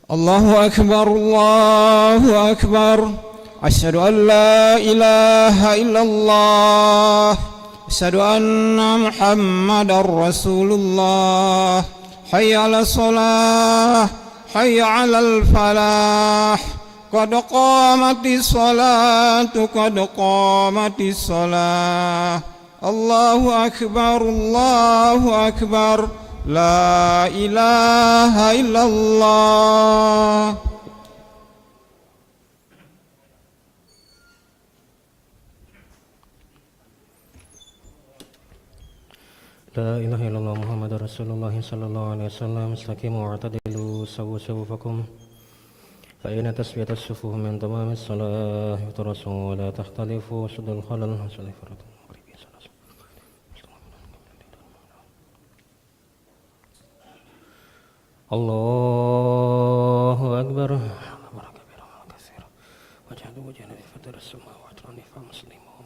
الله أكبر الله أكبر. أشهد أن لا إله إلا الله. أشهد أن محمدا رسول الله. حي على الصلاة حي على الفلاح. قد قامت الصلاة قد قامت الصلاة. الله أكبر الله أكبر. لا إله إلا الله. لا إله إلا الله محمد رسول الله صلى الله عليه وسلم. استقيموا واعتدلوا سووا صفوفكم فإن تسوية الصفوف من تمام الصلاة. وترسوا ولا تختلفوا سد الخلل. الله أكبر. وجعلوا وجهنا في فتر السماوات والأرض فمسلموا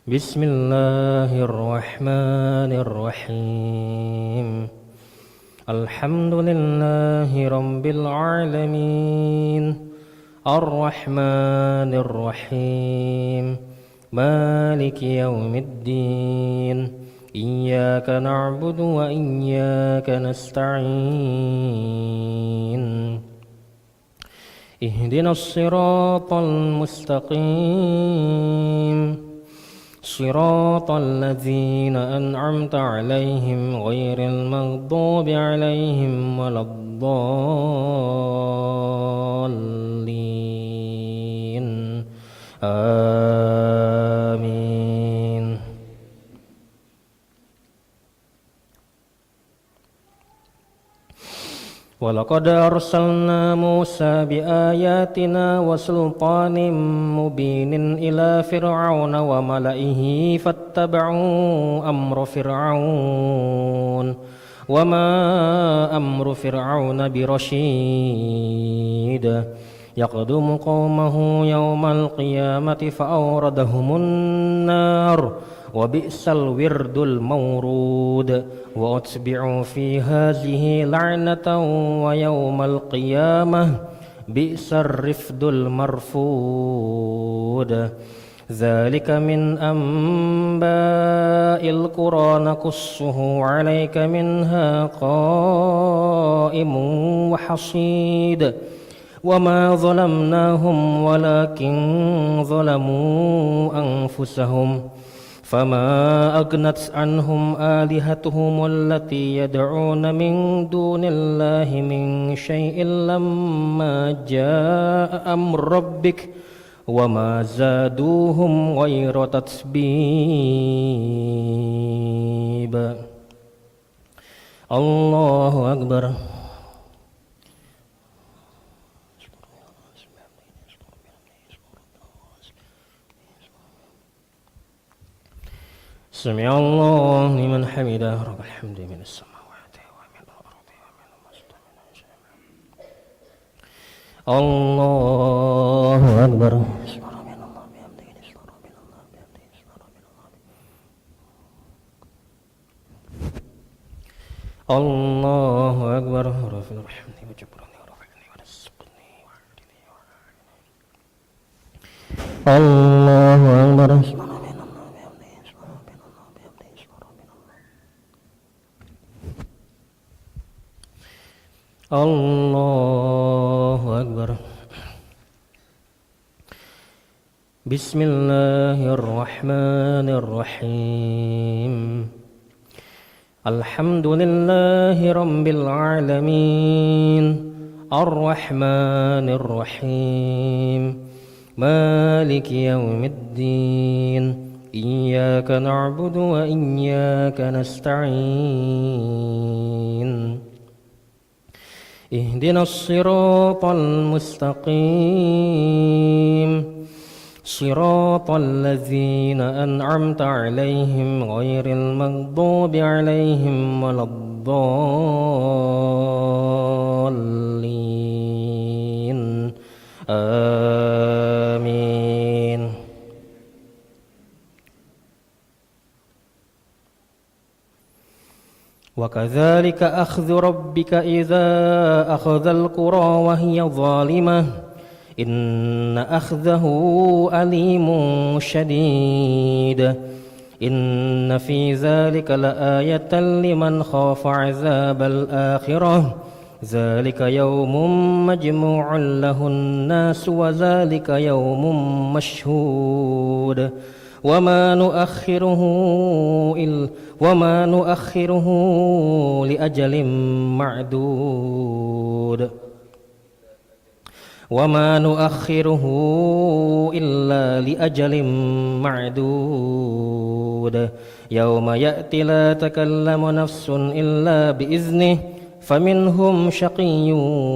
بسم الله الرحمن الرحيم. الحمد لله رب العالمين الرحمن الرحيم مالك يوم الدين إياك نعبد وإياك نستعين اهدنا الصراط المستقيم صراط الذين أنعمت عليهم غير المغضوب عليهم ولا الضالين آمين. ولقد أرسلنا موسى بآياتنا وسلطان مبين إلى فرعون وملئه فاتبعوا أمر فرعون وما أمر فرعون برشيد. يقدم قومه يوم القيامة فأوردهم النار وبئس الورد المورود. وأتبعوا في هذه لعنة ويوم القيامة بئس الرفد المرفود. ذلك من أنباء القرى نقصه عليك منها قائم وحصيد. وما ظلمناهم ولكن ظلموا أنفسهم فما أغنت عنهم آلهتهم التي يدعون من دون الله من شيء لما جاء أمر ربك وما زادوهم غير تتبيب. الله أكبر. سمع الله لمن حمده. رب الحمد من السماوات ومن الأرض ومن ما استمع الله أكبر. الله أكبر. رب الحمد وجبرني ورفعني ورزقني وعدني الله أكبر. الله أكبر. بسم الله الرحمن الرحيم. الحمد لله رب العالمين الرحمن الرحيم مالك يوم الدين إياك نعبد وإياك نستعين اهدنا الصراط المستقيم صراط الذين أنعمت عليهم غير المغضوب عليهم ولا الضالين آمين. وكذلك أخذ ربك إذا أخذ القرى وهي ظالمة إن أخذه أليم شديد إن في ذلك لآية لمن خاف عذاب الآخرة ذلك يوم مجموع له الناس وذلك يوم مشهود وما نؤخره لأجل معدود وما نؤخره إلا لأجل معدود يوم يأتي لا تكلم نفس إلا بإذنه فمنهم شقي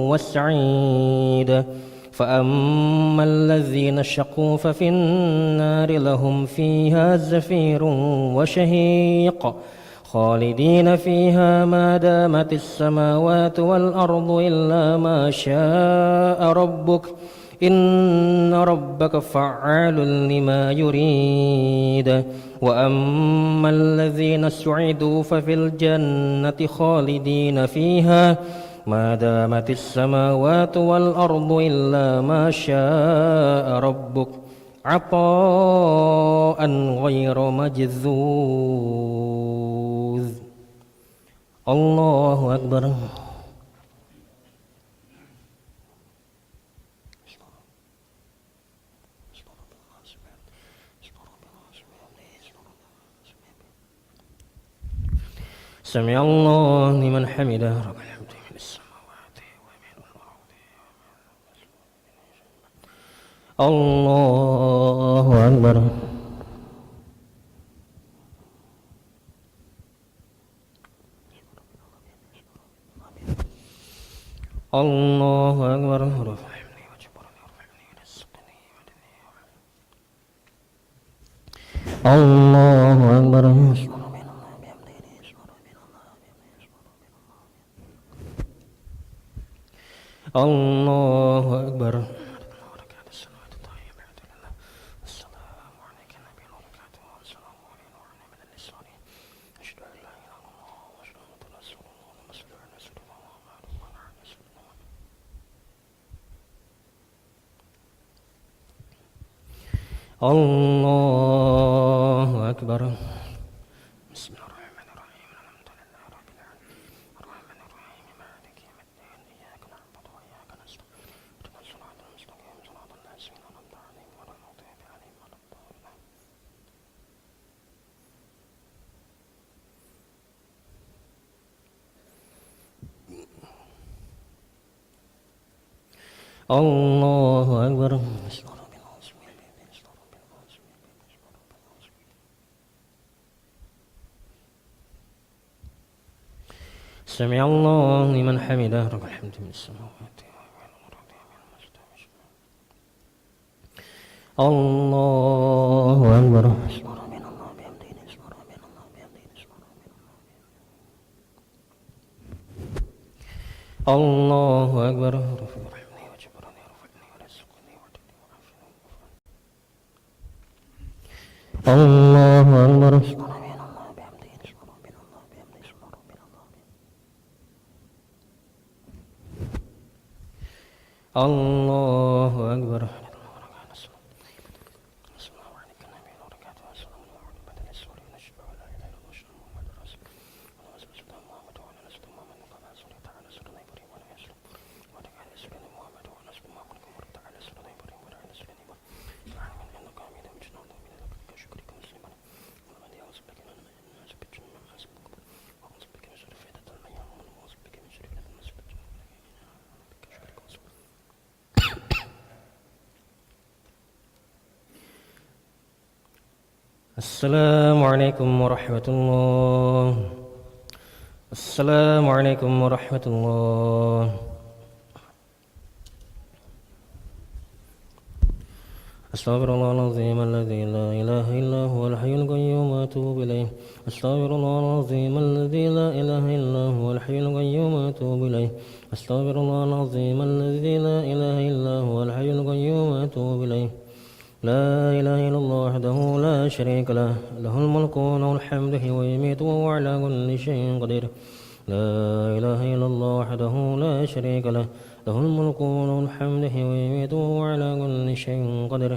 وسعيد فأما الذين شقوا ففي النار لهم فيها زفير وشهيق خالدين فيها ما دامت السماوات والأرض إلا ما شاء ربك إن ربك فعال لما يريد وأما الذين سعدوا ففي الجنة خالدين فيها ما دامت السماوات والأرض إلا ما شاء ربك عطاء غير مجذوذ الله أكبر سمع الله لمن حمده ربنا الله أكبر الله أكبر الله أكبر الله أكبر الله أكبر بسم الله الرحمن الرحيم الحمد لله رب العالمين الرحمن الرحيم مالك يوم الدين إياك نعبد وإياك نستعين اهدنا الصراط المستقيم صراط الذين أنعمت عليهم غير المغضوب عليهم ولا الضالين الله أكبر سمع الله لمن حمده رب الحمد من السماوات الله أكبر الله أكبر الله أكبر الله أكبر السلام عليكم ورحمة الله السلام عليكم ورحمة الله أستغفر الله العظيم الذي لا إله إلا هو الحي القيوم وأتوب إليه أستغفر الله العظيم الذي لا إله إلا هو الحي القيوم وأتوب إليه أستغفر الله العظيم الذي لا إله إلا هو الحي القيوم وأتوب إليه لا إله إلا الله وحده لا شريك له له الملك وله الحمد يحيي ويميت وهو على كل شيء قدير لا إله إلا الله وحده لا شريك له له الملك وله الحمد يحيي ويميت وهو على كل شيء قدير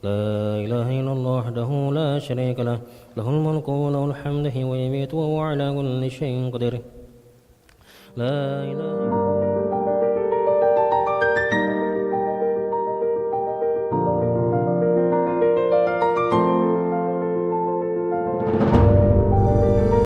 لا إله إلا الله وحده لا شريك له له الملك وله الحمد يحيي ويميت وهو على كل شيء قدير لا إله إلا